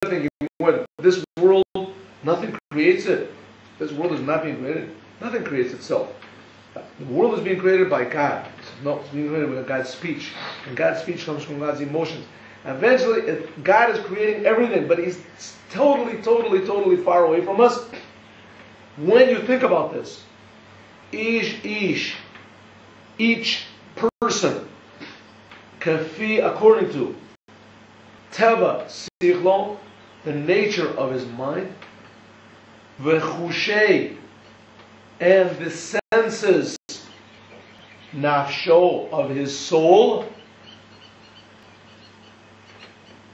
thinking, what, this world, nothing creates it. This world is not being created. Nothing creates itself. The world is being created by God. No, it's being created by God's speech. And God's speech comes from God's emotions. Eventually, God is creating everything, but He's totally far away from us. When you think about this, each person, kafi, according to teva sichlo, the nature of his mind, v'chushei, and the senses, nafsho, of his soul.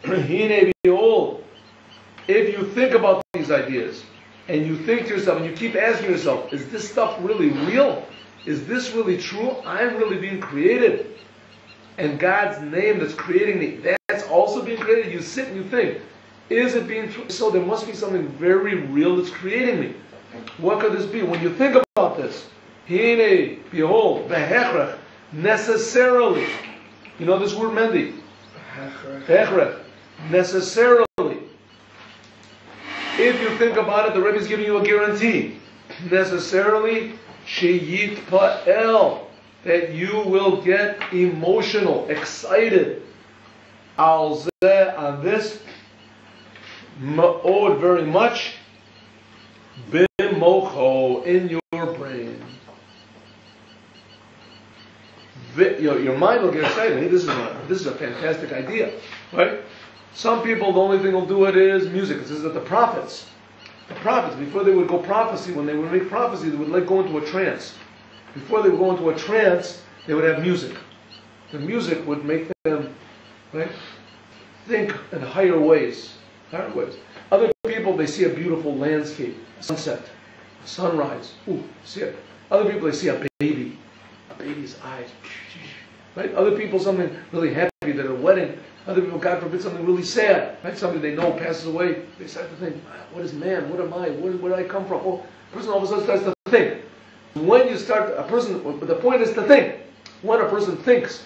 Hine behold, if you think about these ideas, and you think to yourself, and you keep asking yourself, is this stuff really real? Is this really true? I'm really being created. And God's name that's creating me, that's also being created. You sit and you think, is it being true? So there must be something very real that's creating me. What could this be? When you think about this, Hine, behold, behechrech, necessarily. You know this word, Mendy? Behechrech. Necessarily. If you think about it, the Rebbe is giving you a guarantee. Necessarily, sheyit pa'el, that you will get emotional, excited. Al zeh, on this, ma'od, very much, b'mocho, in your brain. Your mind will get excited. Hey, this is a fantastic idea, right? Some people, the only thing they'll do it is music. This is that the prophets, before they would go prophecy, when they would make prophecy, they would go into a trance. Before they would go into a trance, they would have music. The music would make them, right, think in higher ways. Other people, they see a beautiful landscape, a sunset, a sunrise. Ooh, see it. Other people, they see a baby's eyes. Right? Other people, something really happy, that a wedding. Other people, God forbid, something really sad. Right? Somebody they know passes away. They start to think, what is man? What am I? Where did I come from? Oh, a person all of a sudden starts to think. When you start, but the point is to think. When a person thinks,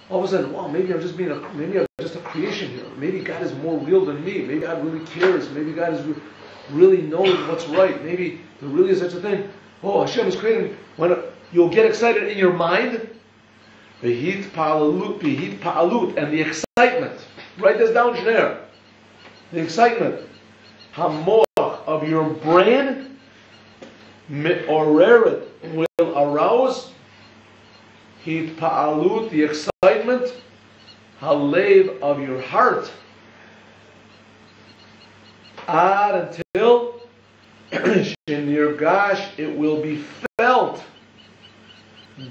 all of a sudden, wow, maybe I'm just a creation here. Maybe God is more real than me. Maybe God really cares. Maybe God is really knows what's right. Maybe there really is such a thing. Oh, Hashem is creating. When you'll get excited in your mind, Behit pa'alut, and the excitement. Write this down, Shner. The excitement. Hamoach, of your brain, me'oreret, will arouse. Hit pa'alut, the excitement. Halev, of your heart. Ad, until Shenirgash, it will be felt.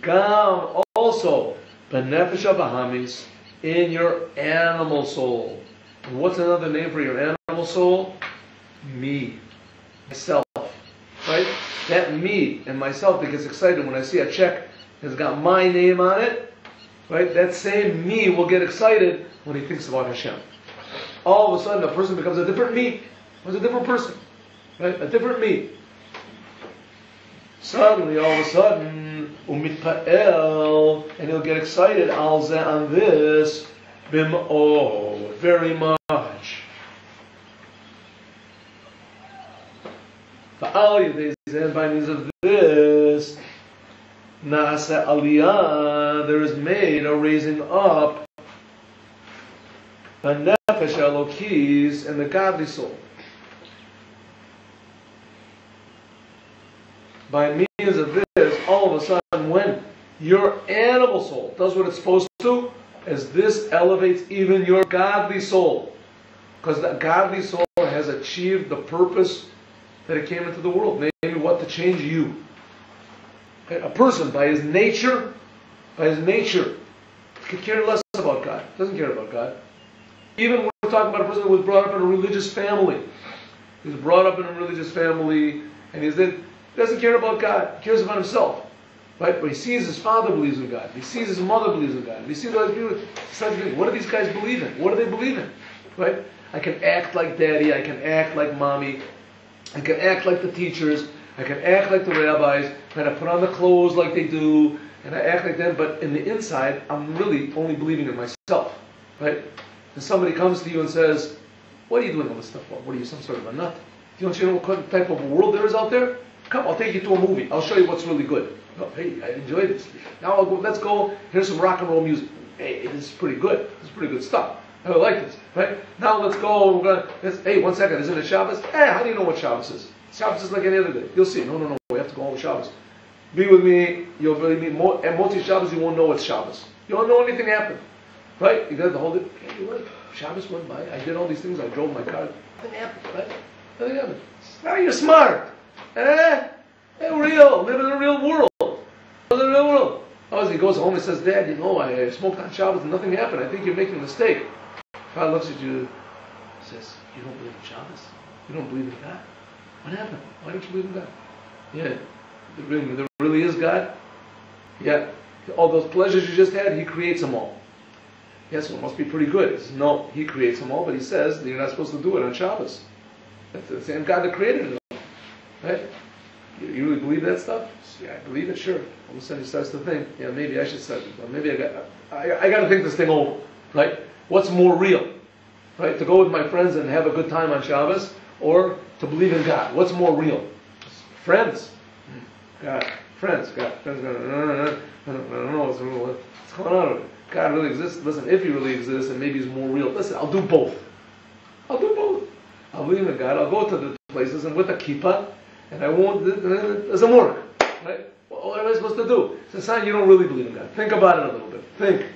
Gam, also, benefesh bahamis, in your animal soul. And what's another name for your animal soul? Me, myself, right? That me and myself that gets excited when I see a check that's got my name on it, right? That same me will get excited when he thinks about Hashem. All of a sudden, a person becomes a different me. Becomes a different person, right? A different me. Suddenly, all of a sudden, umitpa'el, and he'll get excited, al zeh, on this, bim'o, very much. Ba'al yedei zeh, by means of this, na'aseh aliyah, there is made a raising up, a nefesh elokis, and the godly soul. By means of this, all of a sudden, when your animal soul does what it's supposed to, as this elevates even your godly soul. Because the godly soul has achieved the purpose that it came into the world, namely what? To change you. A person, by his nature, could care less about God. Doesn't care about God. Even when we're talking about a person who was brought up in a religious family. He was brought up in a religious family, and he doesn't care about God. He cares about himself. Right? But he sees his father believes in God. He sees his mother believes in God. He sees other people. He starts to think, what do these guys believe in? What do they believe in? Right? I can act like daddy. I can act like mommy. I can act like the teachers. I can act like the rabbis. And I put on the clothes like they do. And I act like them. But in the inside, I'm really only believing in myself. Right? And somebody comes to you and says, What are you doing all this stuff for? What are you, some sort of a nut? Don't you know what type of world there is out there? Come, I'll take you to a movie. I'll show you what's really good. Oh, hey, I enjoyed this. Now let's go, here's some rock and roll music. Hey, this is pretty good. This is pretty good stuff. I like this, right? Now let's go, hey, 1 second, isn't it Shabbos? Hey, how do you know what Shabbos is? Shabbos is like any other day. You'll see. No, we have to go on with Shabbos. Be with me, you'll really meet more, and Motzi Shabbos, you won't know it's Shabbos. You don't know anything happened. Right? You got to hold it. Hey, you know what? Shabbos went by, I did all these things, I drove my car. Nothing happened, right? Nothing happened. Now you're smart. Hey, real. Live in the real world. Live in the real world. He goes home and says, Dad, you know, I smoked on Shabbos and nothing happened. I think you're making a mistake. God looks at you and says, you don't believe in Shabbos? You don't believe in God? What happened? Why don't you believe in God? Yeah, there really is God? Yeah. All those pleasures you just had, He creates them all. Yes, well, it must be pretty good. He says, no, He creates them all, but He says that you're not supposed to do it on Shabbos. That's the same God that created it all. Right? You really believe that stuff? Yeah, I believe it, sure. All of a sudden he starts to think, yeah, maybe I should start, maybe I got to think this thing over. Right? What's more real? Right? To go with my friends and have a good time on Shabbos, or to believe in God? What's more real? Friends. God. Friends. God. Friends. God. No. I don't know what's going on with it. God really exists. Listen, if He really exists, and maybe He's more real. Listen, I'll do both. I'll believe in God. I'll go to the places and with a kippah, and I won't. It doesn't work. Right? What am I supposed to do? It's a sign you don't really believe in God. Think about it a little bit. Think.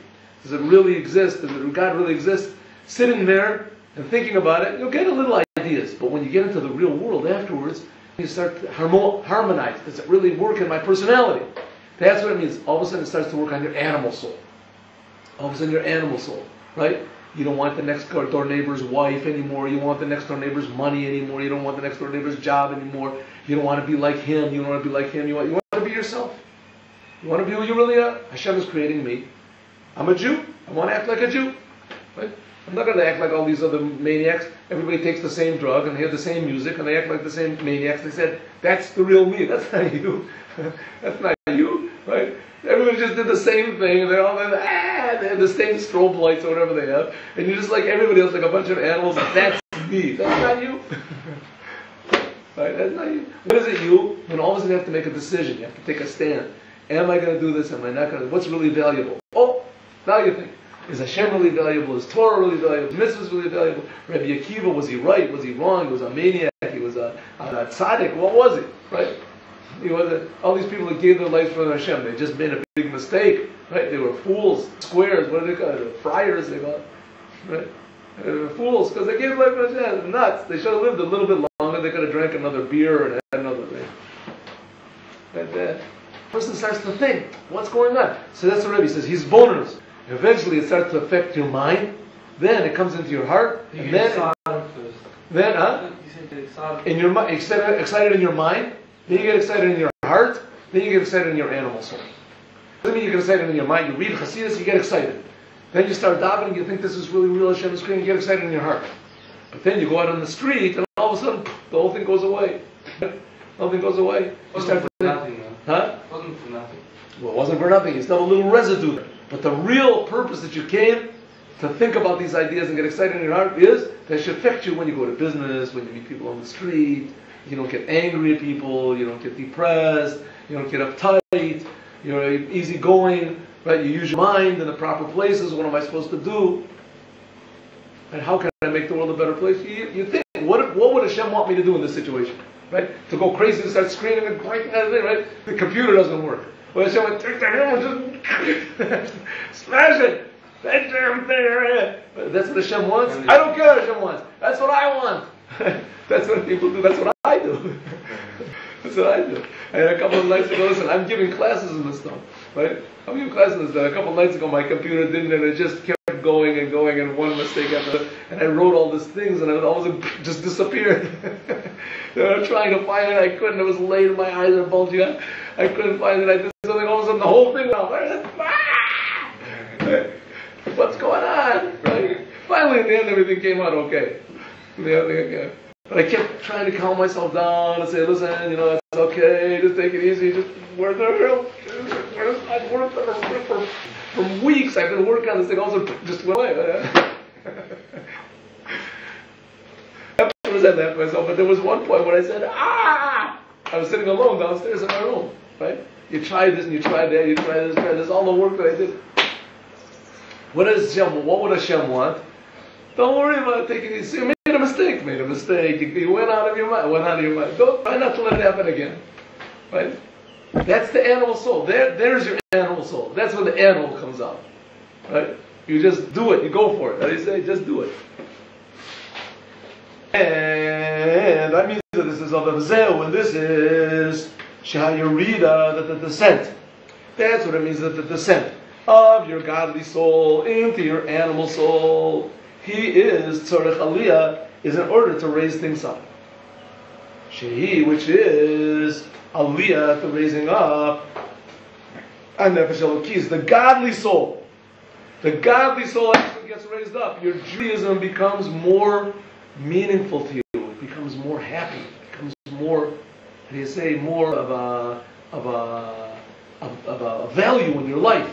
Does it really exist? Does God really exist? Sitting there and thinking about it, you'll get a little ideas. But when you get into the real world afterwards, you start to harmonize. Does it really work in my personality? That's what it means. All of a sudden it starts to work on your animal soul. All of a sudden your animal soul, right? You don't want the next door neighbor's wife anymore. You don't want the next door neighbor's money anymore. You don't want the next door neighbor's job anymore. You don't want to be like him. You don't want to be like him. You want to be yourself. You want to be who you really are. Hashem is creating me. I'm a Jew. I want to act like a Jew. Right? I'm not going to act like all these other maniacs. Everybody takes the same drug and they hear the same music and they act like the same maniacs. They said, that's the real me. That's not you. That's not you. Right? Everybody just did the same thing, and they have the same strobe lights or whatever they have, and you're just like everybody else, like a bunch of animals. That's me. That's not you. Right? That's not you. What is it you? When all of a sudden you have to make a decision, you have to take a stand. Am I going to do this? Am I not going to? What's really valuable? Oh, now you think. Is Hashem really valuable? Is Torah really valuable? Is mitzvahs really valuable? Rabbi Akiva, was he right? Was he wrong? He was a maniac. He was a tzaddik. What was he? Right? He was all these people that gave their lives for Hashem. They just made a big mistake. Right? They were fools, squares. What do they call it? Friars. They call it. Right? They were fools because they gave their life for Hashem. Nuts. They should have lived a little bit longer. They could have drank another beer and had another thing. Right there. Person starts to think, what's going on? So that's what Rebbe says. He's boners. Eventually, it starts to affect your mind. Then it comes into your heart, and then in your mind, excited in your mind. Then you get excited in your heart. Then you get excited in your animal soul. Doesn't mean you get excited in your mind. You read Hasidus, you get excited. Then you start davening. You think this is really real. Hashem is creating. You get excited in your heart. But then you go out on the street, and all of a sudden, the whole thing goes away. Nothing goes away. You start to think, huh? It wasn't for nothing. Well, it wasn't for nothing. You still have a little residue there. But the real purpose that you came to think about these ideas and get excited in your heart is that should affect you when you go to business, when you meet people on the street. You don't get angry at people. You don't get depressed. You don't get uptight. You're easygoing. Right? You use your mind in the proper places. What am I supposed to do? And how can I make the world a better place? You think, what would Hashem want me to do in this situation? Right? To go crazy and start screaming and breaking everything, right? The computer doesn't work. Well, Hashem went, take the hammer and just smash it. That damn thing. That's what Hashem wants? I don't care what Hashem wants. That's what I want. That's what people do. That's what I do. That's what I do. And a couple of nights ago, listen, I'm giving classes in this stuff. Right? I'm giving classes in this stuff. A couple of nights ago, my computer didn't, and it just kept going and going, and one mistake after another. And I wrote all these things, and it all of a sudden just disappeared. I'm trying to find it. I couldn't. It was late, and my eyes are bulging out. I couldn't find it. I did something. All of a sudden, the whole thing went out. What's going on? Right? Finally, in the end, everything came out okay. But I kept trying to calm myself down and say, listen, it's okay. Just take it easy. Just work I've worked on it for weeks. I've been working on this thing. Also, just went away. I laughed at myself, but there was one point where I said, ah! I was sitting alone downstairs in my room, right? You try this and you try that, you try this, all the work that I did. What would Hashem want? Don't worry about taking it easy. You made a mistake. You went out of your mind. Don't try not to let it happen again. Right? That's the animal soul. There's your animal soul. That's when the animal comes out. Right? You just do it. You go for it. How do you say? Just do it. And that means that this is of Zeu, and this is Shahayurida, the descent. That's what it means, that the descent of your godly soul into your animal soul. He is Tzorech Aliyah, is in order to raise things up. Shehi, which is Aliyah, the raising up, and Nefesh Elokis, the godly soul. The godly soul actually gets raised up. Your Judaism becomes more meaningful to you. It becomes more happy. It becomes more, how do you say, more of a value in your life.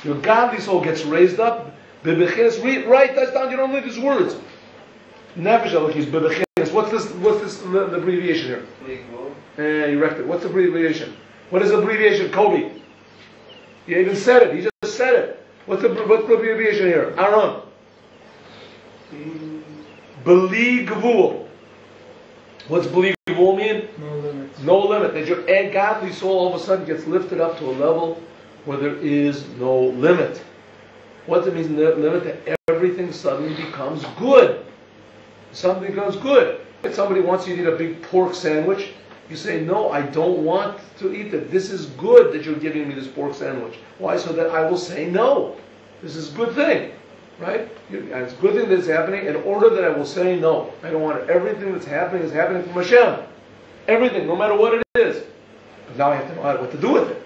Your godly soul gets raised up. Write that down. You don't need these words. Nefesh Elokis, bebechenes. What's the abbreviation here? You wrecked it. What's the abbreviation? What is the abbreviation, Kobe? You even said it. He just said it. What's the abbreviation here? Aaron. Beli Gvul. What's Beli Gvul mean? No limits. No limit. That your godly soul all of a sudden gets lifted up to a level where there is no limit. What does it mean, limit? That everything suddenly becomes good. Something becomes good. If somebody wants you to eat a big pork sandwich, you say, no, I don't want to eat it. This is good that you're giving me this pork sandwich. Why? So that I will say no. This is a good thing. Right? It's a good thing that's happening in order that I will say no. I don't want it. Everything that's happening is happening from Hashem. Everything, no matter what it is. But now I have to know what to do with it.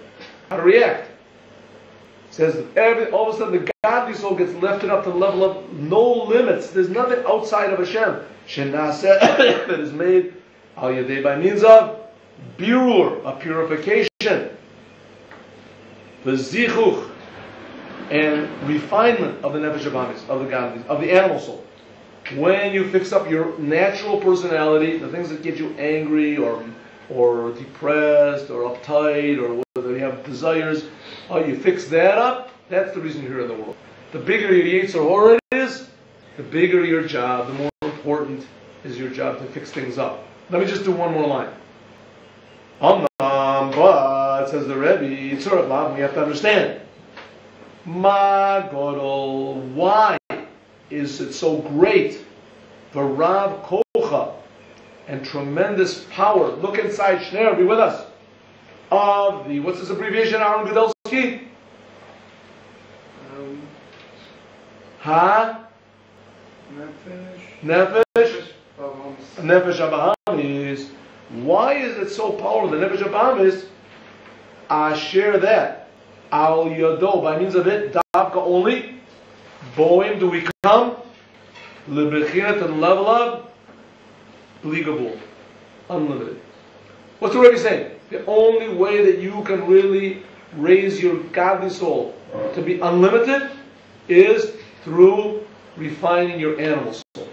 How to react. It says all of a sudden the godly soul gets lifted up to the level of no limits. There's nothing outside of Hashem. Shenaseh that is made al yadei by means of birur, a purification. V'zichuch, and refinement of the nefesh habamis, of the godly, of the animal soul. When you fix up your natural personality, the things that get you angry or depressed or uptight or whether you have desires, you fix that up. That's the reason you're here in the world. The bigger your Yetzer Hara is, the bigger your job, the more important is your job to fix things up. Let me just do one more line. But, says the Rebbe, we have to understand. Ma Godol, why is it so great? V'rav kocha, and tremendous power. Look inside Shner, be with us. Of the, what's this abbreviation, Aaron Gudelsky? Nefesh Abahamis. Why is it so powerful? The Nefesh Abahamis, share that. Al Yado, by means of it, Davka only. Boim, do we come? Libechina, to the level of Bligabul. Unlimited. What's the Rebbe saying? The only way that you can really raise your godly soul to be unlimited is through refining your animal soul.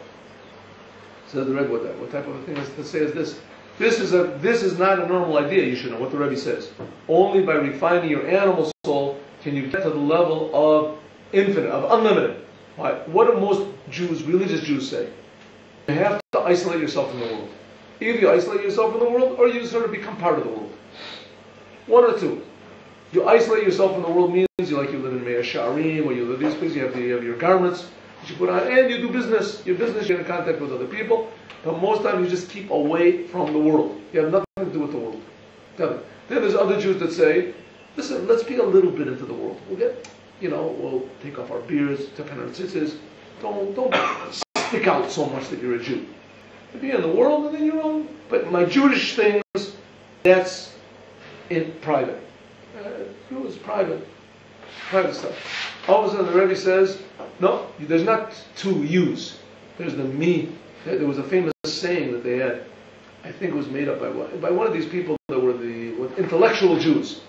So the Rebbe, what type of a thing is to say is this? This is not a normal idea, you should know what the Rebbe says. Only by refining your animal soul can you get to the level of infinite, of unlimited. Why? What do most Jews, religious Jews, say? You have to isolate yourself from the world. Either you isolate yourself from the world or you sort of become part of the world. One or two. You isolate yourself from the world means you live in Mea Sha'arim, or you live in these places, you have your garments that you put on, and you do business. Your business, you're in contact with other people. But most times you just keep away from the world. You have nothing to do with the world. Then there's other Jews that say, listen, let's be a little bit into the world. We'll take off our beards, take on our tzitzis. Don't stick out so much that you're a Jew. You be in the world and then you're on. But my Jewish things, that's in private. Jew is private stuff. All of a sudden the Rebbe says, no, there's not two yous. There's the me. There was a famous saying that they had. I think it was made up by one of these people that were the intellectual Jews.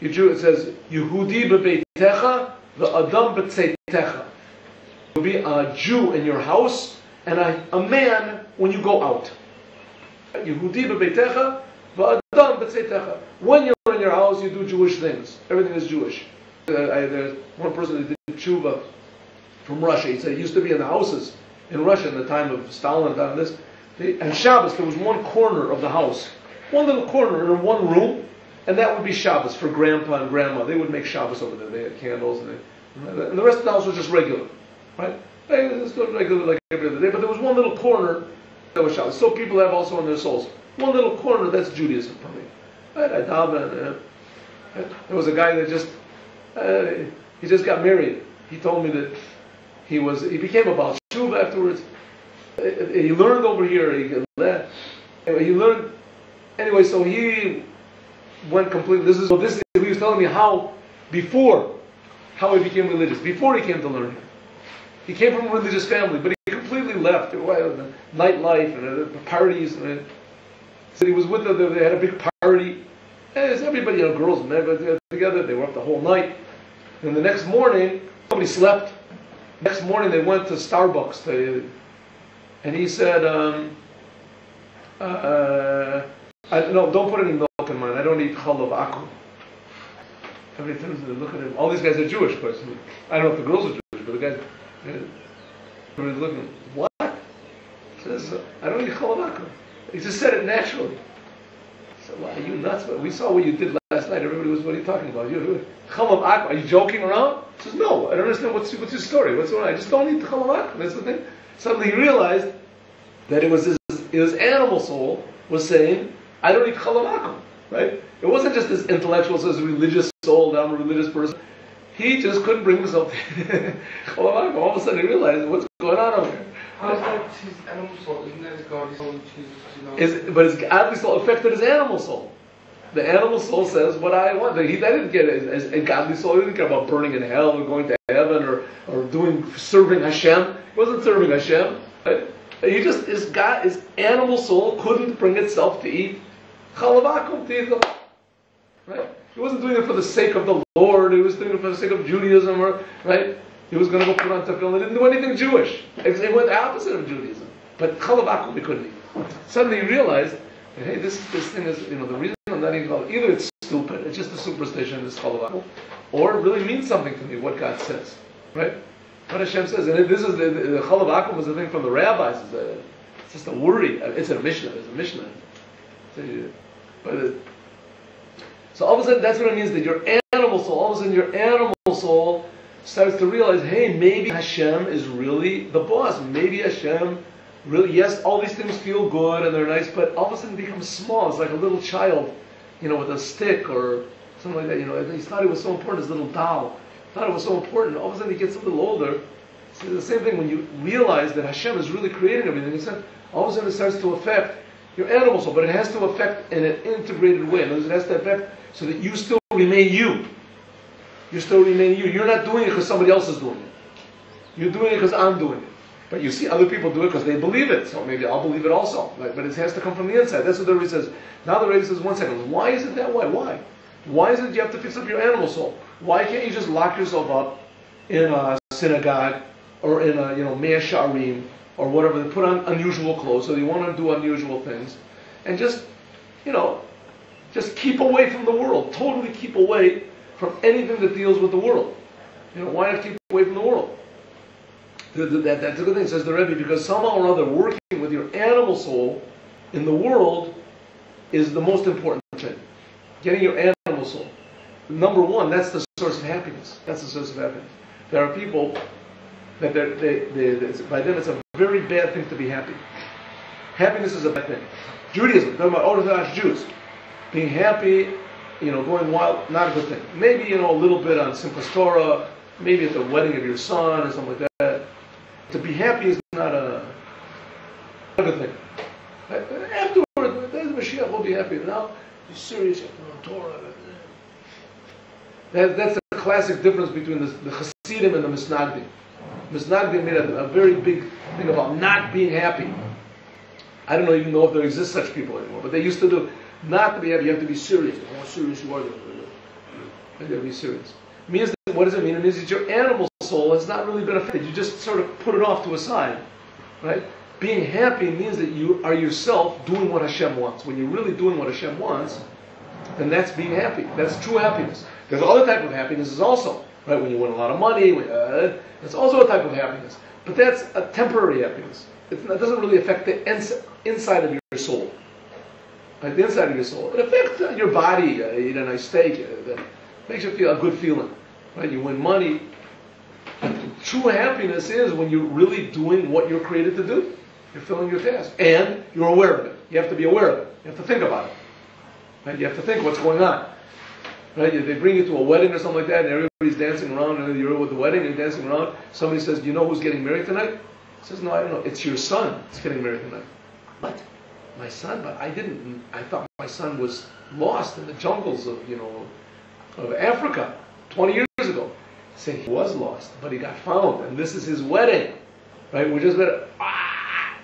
It says, Yehudi bebeitecha, the Adam b'tzeitecha. You'll be a Jew in your house, and a man when you go out. Yehudi bebeitecha v'adam b'tzeitecha. When you're in your house, you do Jewish things. Everything is Jewish. There's one person that did tshuva from Russia. He said it used to be in the houses in Russia in the time of Stalin and this. And Shabbos, there was one corner of the house, one little corner in one room, and that would be Shabbos for Grandpa and Grandma. They would make Shabbos over there. They had candles, and the rest of the house was just regular, right? It was regular like every other day. But there was one little corner that was Shabbos. So people have also in their souls one little corner. That's Judaism for me. Right? I daven. There was a guy that he just got married. He told me that he became a Baal Tshuva afterwards. He learned over here. He learned anyway. So he went completely. He was telling me how he became religious before he came to learn. He came from a religious family, but he completely left. Nightlife and parties. And so he was with them. They had a big party. And everybody, girls met together. They were up the whole night. And the next morning, nobody slept. Next morning, they went to Starbucks. And he said, no, don't put any milk in mine. I don't eat chalav akum. Everybody turns and they look at him. All these guys are Jewish, of course. I don't know if the girls are Jewish, but the guys, everybody's looking. What? He says, I don't eat chalav akum. He just said it naturally. I said, wow, are you nuts? We saw what you did last night. Everybody was, what are you talking about? Chalav akum. Are you joking around? He says, no, I don't understand what's your story. What's going on? I just don't eat chalav akum. That's the thing. Suddenly he realized that it was his animal soul was saying, I don't eat chalav akum, right? It wasn't just this intellectual, his religious soul, that I'm a religious person. He just couldn't bring himself to chalav akum. All of a sudden he realized, what's going on over here? How is that his animal soul? Isn't that his godly soul which is, But his godly soul affected his animal soul. The animal soul says what I want. That didn't get a godly soul. He didn't care about burning in hell or going to heaven or serving Hashem. He wasn't serving Hashem. Right? His animal soul couldn't bring itself to eat chalav akum, to eat the, right? He wasn't doing it for the sake of the Lord. He was doing it for the sake of Judaism, right? He was going to go put on tefillin. He didn't do anything Jewish. It went the opposite of Judaism. But chalav akum he couldn't eat. Suddenly he realized, hey, this thing is, the reason I'm not eating chalav, either it's stupid, it's just a superstition, this chalav akum, or it really means something to me, what God says, right? What Hashem says, and this is the chalav akum was a thing from the rabbis. It's just a worry. It's a Mishnah. It's a Mishnah. So all of a sudden, that's what it means that your animal soul. All of a sudden, your animal soul starts to realize, hey, maybe Hashem is really the boss. Maybe Hashem really, yes, all these things feel good and they're nice, but all of a sudden it becomes small. It's like a little child, with a stick or something like that. He thought it was so important. His little doll. Thought it was so important. All of a sudden he gets a little older. It's the same thing when you realize that Hashem is really creating everything. He said, all of a sudden it starts to affect your animal soul, but it has to affect in an integrated way. In other words, it has to affect so that you still remain you. You still remain you. You're not doing it because somebody else is doing it. You're doing it because I'm doing it. But you see other people do it because they believe it. So maybe I'll believe it also. Right? But it has to come from the inside. That's what the Rebbe says. Now the Rebbe says, 1 second. Why is it that way? Why? Why is it you have to fix up your animal soul? Why can't you just lock yourself up in a synagogue or in a Mea Sha'arim or whatever, put on unusual clothes so you want to do unusual things and just keep away from the world. Totally keep away from anything that deals with the world. Why not keep away from the world? That's a good thing, says the Rebbe, because somehow or other working with your animal soul in the world is the most important thing. Getting your animal soul. Number one, that's the source of happiness. That's the source of happiness. There are people that by them it's a very bad thing to be happy. Happiness is a bad thing. Judaism, talking about Orthodox Jews, being happy, going wild, not a good thing. Maybe a little bit on Simchas Torah, maybe at the wedding of your son or something like that. To be happy is not a good thing. Afterward, the Mashiach will be happy. Now, you're serious, Torah. That's the classic difference between the Hasidim and the Misnagdim. Misnagdim made a very big thing about not being happy. I don't even know if there exist such people anymore, but they used to do. Not to be happy, you have to be serious. The more serious you are, you have to be serious. What does it mean? It means that your animal soul has not really been affected. You just sort of put it off to a side, right? being happy means that you are yourself doing what Hashem wants. When you're really doing what Hashem wants, then that's being happy. That's true happiness. There's other type of happiness is also, right? When you win a lot of money, that's also a type of happiness. But that's a temporary happiness. It doesn't really affect the inside of your soul. Right? The inside of your soul. It affects your body. You eat a nice steak. That makes you feel a good feeling. Right? You win money. But true happiness is when you're really doing what you're created to do. You're filling your task. And you're aware of it. You have to be aware of it. You have to think about it. Right? You have to think what's going on. Right? They bring you to a wedding or something like that, and everybody's dancing around, and you're with the wedding, and you're dancing around. Somebody says, "Do you know who's getting married tonight?" He says, "No, I don't know. It's your son that's getting married tonight." What? My son? But I didn't. I thought my son was lost in the jungles of Africa 20 years ago. He said he was lost, but he got found, and this is his wedding. Right? We're just better.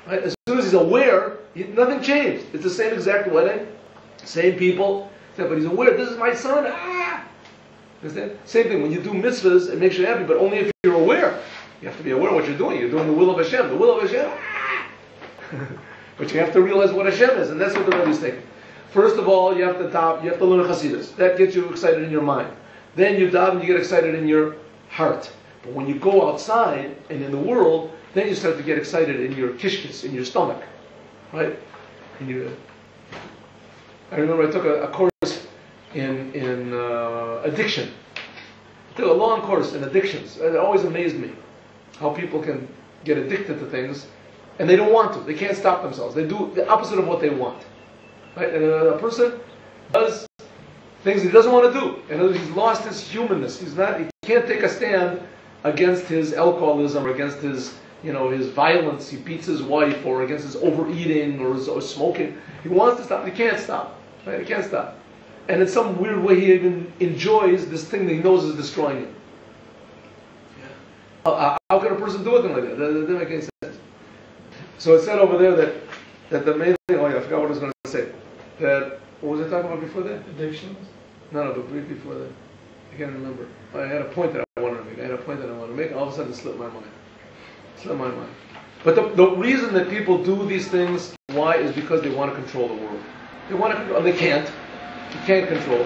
Right? As soon as he's aware, nothing changed. It's the same exact wedding, same people. But he's aware, this is my son. Understand? Same thing, when you do mitzvahs, it makes you happy, but only if you're aware. You have to be aware of what you're doing. You're doing the will of Hashem. The will of Hashem. But you have to realize what Hashem is, and that's what the Rebbe is taking. First of all, you have to learn Chassidus. That gets you excited in your mind. Then you daven, you get excited in your heart. But when you go outside and in the world, then you start to get excited in your kishkis, in your stomach. Right? I remember I took a course in addiction. I took a long course in addictions. It always amazed me how people can get addicted to things and they don't want to. They can't stop themselves. They do the opposite of what they want. Right? And a person does things he doesn't want to do. And he's lost his humanness. He can't take a stand against his alcoholism or against his violence. He beats his wife, or against his overeating or smoking. He wants to stop. He can't stop. Right? He can't stop. And in some weird way, he even enjoys this thing that he knows is destroying him. Yeah. How can a person do a thing like that? That doesn't make any sense. So it said over there that the main thing. Oh yeah, I forgot what I was going to say. What was I talking about before that? Addictions? No, but brief before that. I can't remember. I had a point that I wanted to make. All of a sudden, it slipped my mind. But the reason that people do these things, why, is because they want to control the world. They want to control, and they can't. You can't control.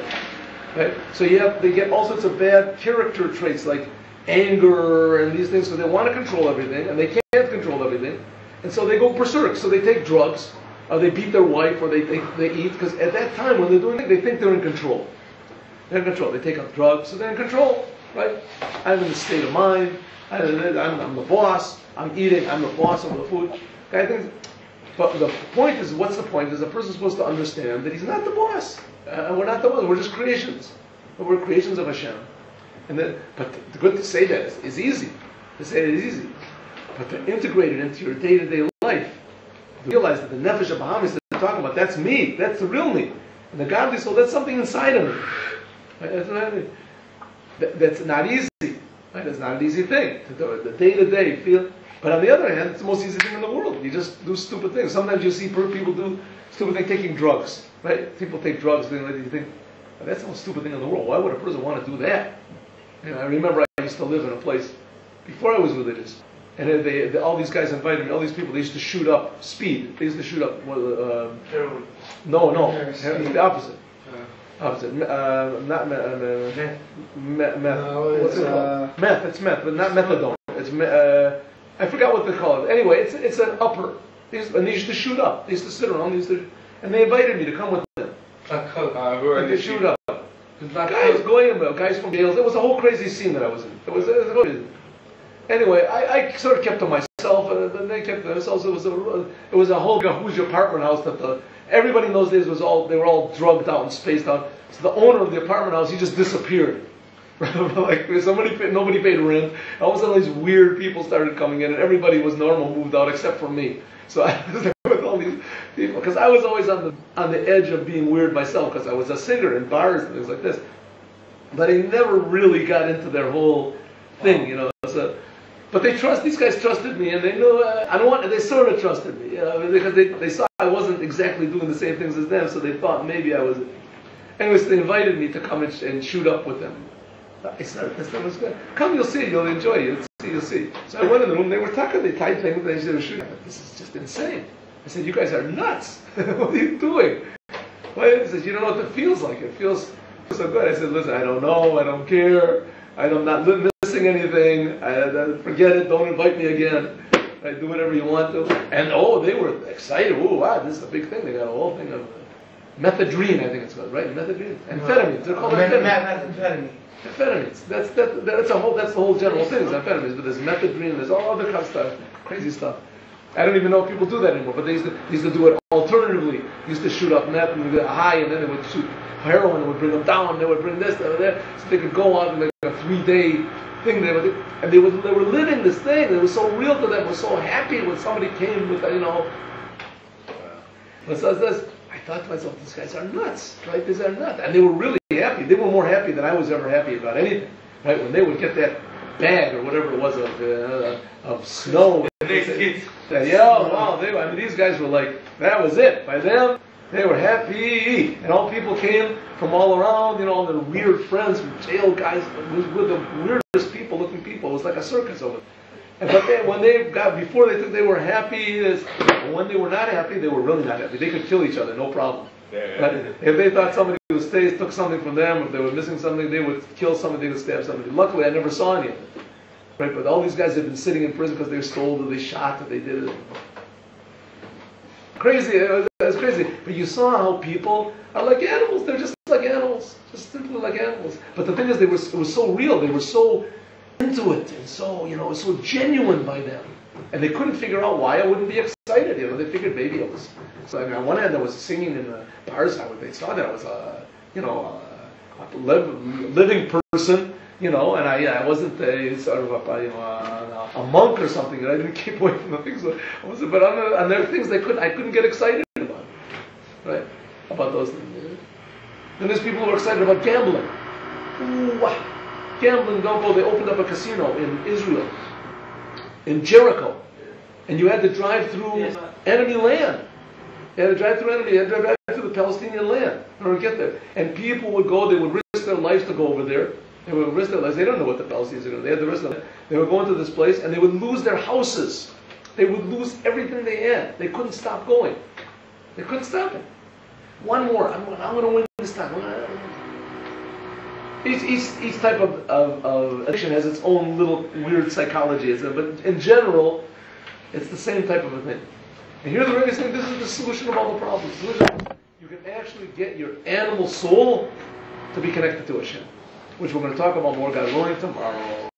Right? So they get all sorts of bad character traits like anger and these things, so they want to control everything, and they can't control everything. And so they go berserk. So they take drugs, or they beat their wife, or they eat, because at that time when they're doing it, they think they're in control. They're in control. They take up drugs, so they're in control. Right? I'm in a state of mind. I'm the boss. I'm eating. I'm the boss of the food. Kind of things. But the point is, what's the point? Is the person supposed to understand that he's not the boss. We're not the boss. We're just creations. We're creations of Hashem. But good to say that is easy. To say it is easy. But to integrate it into your day-to-day life, to realize that the nefesh of Bahamis that they're talking about, that's me. That's the real me. And the godly soul, that's something inside of me. Right? That's not easy. Right? It's not an easy thing. The day-to-day feel. But on the other hand, it's the most easy thing in the world. You just do stupid things. Sometimes you see people do stupid things, taking drugs. Right? People take drugs, you think, oh, that's the most stupid thing in the world. Why would a person want to do that? I remember I used to live in a place before I was religious. And all these guys invited me, all these people, they used to shoot up speed. They used to shoot up... Heroin. No. It's the opposite. Opposite. Not meth. No, what's it called? Meth. It's meth, but not methadone. It's I forgot what they call it. Anyway, it's an upper. And they used to shoot up. They used to sit around. And they invited me to come with them. Who they shoot up. Guys from jails. It was a whole crazy scene that I was in. It was crazy. Anyway, I sort of kept to myself, and they kept to themselves. It was a whole huge apartment house that everybody in those days they were all drugged out and spaced out. So the owner of the apartment house, he just disappeared. Like nobody paid rent. All of a sudden, these weird people started coming in, and everybody was normal, moved out except for me. So I was there with all these people because I was always on the edge of being weird myself because I was a singer in bars and things like this. But I never really got into their whole thing, So, but these guys trusted me, and they knew they sort of trusted me, because they saw I wasn't exactly doing the same things as them, so they thought maybe I was. Anyways, they invited me to come and shoot up with them. I said, "That's not what's good. Come, you'll see, you'll enjoy it. You'll see. So I went in the room, they were talking, they tied things, they were shooting. This is just insane. I said, you guys are nuts. What are you doing? Well, he says, you don't know what it feels like. It feels so good. I said, listen, I don't know, I don't care, I'm not missing anything, forget it, don't invite me again. Do whatever you want to. And they were excited. Oh, wow, this is a big thing. They got a whole thing of methadone, I think it's called, right? Methadone. Amphetamines. They're called amphetamines. Amphetamines. That's the whole general thing is amphetamines. But there's methadone, there's all other kind of stuff, crazy stuff. I don't even know if people do that anymore, but they used to do it alternatively. They used to shoot up meth and get high, and then they would shoot heroin and would bring them down, they would bring this, that, there, so they could go on like a 3-day thing. They were living this thing. It was so real to them. It was so happy when somebody came with, I thought to myself, these guys are nuts, right? These are nuts. And they were really happy. They were more happy than I was ever happy about anything, right? When they would get that bag or whatever it was of snow. These guys were like, that was it. By them, they were happy. And all people came from all around, all their weird friends, jail guys, with the weirdest looking people. It was like a circus over there. But when before they were happy. When they were not happy, they were really not happy. They could kill each other, no problem. But if they thought somebody took something from them, if they were missing something, they would kill somebody, they would stab somebody. Luckily, I never saw any of it. Right? But all these guys had been sitting in prison because they stole or they shot or they did it. Crazy, it was crazy. But you saw how people are like animals. They're just like animals. Just simply like animals. But the thing is, it was so real. They were so into it. And so, it was so genuine by them. And they couldn't figure out why I wouldn't be excited. They figured maybe it was. So on one hand, I was singing in the bars. They saw that I was a living person. And I wasn't a monk or something. I didn't keep away from the things. But on their things, I couldn't get excited about, right? About those things. Then there's people who are excited about gambling. Ooh, wow. Gambling, they opened up a casino in Israel, in Jericho, and you had to drive through enemy land. You had to drive through the Palestinian land in order to get there. And people would go, they would risk their lives to go over there. They would risk their lives. They don't know what the Palestinians are doing. They had the risk of it. They would go into this place and they would lose their houses. They would lose everything they had. They couldn't stop going. They couldn't stop it. One more. I'm going to win this time. Each type of addiction has its own little weird psychology. But in general, it's the same type of a thing. And here the Rebbe is saying this is the solution of all the problems. You can actually get your animal soul to be connected to Hashem, which we're going to talk about more, God willing, tomorrow.